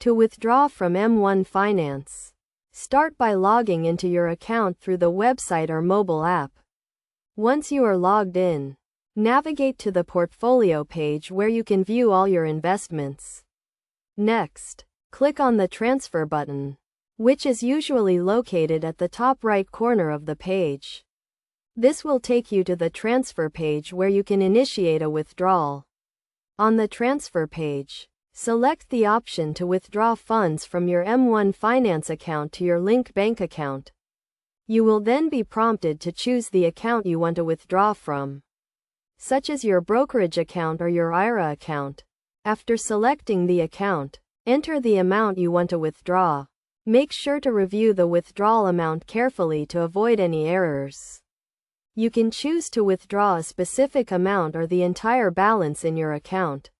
To withdraw from M1 Finance, start by logging into your account through the website or mobile app. Once you are logged in, navigate to the portfolio page where you can view all your investments. Next, click on the transfer button, which is usually located at the top right corner of the page. This will take you to the transfer page where you can initiate a withdrawal. On the transfer page, select the option to withdraw funds from your M1 Finance account to your linked bank account. You will then be prompted to choose the account you want to withdraw from, such as your brokerage account or your IRA account. After selecting the account, enter the amount you want to withdraw. Make sure to review the withdrawal amount carefully to avoid any errors. You can choose to withdraw a specific amount or the entire balance in your account.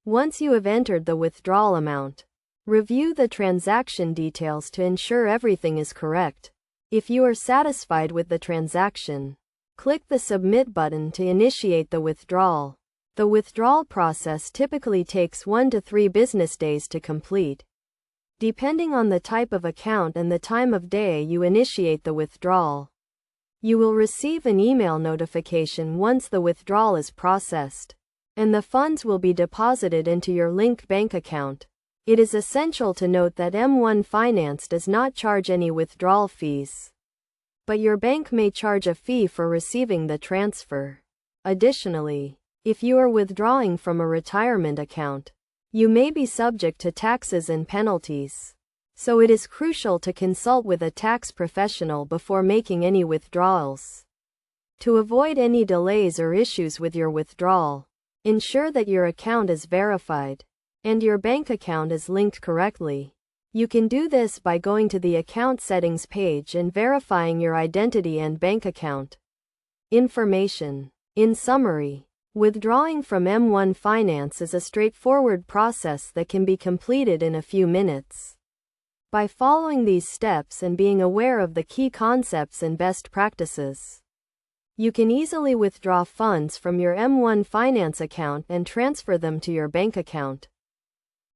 Once you have entered the withdrawal amount, review the transaction details to ensure everything is correct. If you are satisfied with the transaction, click the Submit button to initiate the withdrawal. The withdrawal process typically takes 1 to 3 business days to complete, depending on the type of account and the time of day you initiate the withdrawal. You will receive an email notification once the withdrawal is processed, and the funds will be deposited into your linked bank account. It is essential to note that M1 Finance does not charge any withdrawal fees, but your bank may charge a fee for receiving the transfer. Additionally, if you are withdrawing from a retirement account, you may be subject to taxes and penalties, so it is crucial to consult with a tax professional before making any withdrawals. To avoid any delays or issues with your withdrawal, ensure that your account is verified and your bank account is linked correctly. You can do this by going to the account settings page and verifying your identity and bank account information. In summary, withdrawing from M1 Finance is a straightforward process that can be completed in a few minutes. By following these steps and being aware of the key concepts and best practices, you can easily withdraw funds from your M1 Finance account and transfer them to your bank account.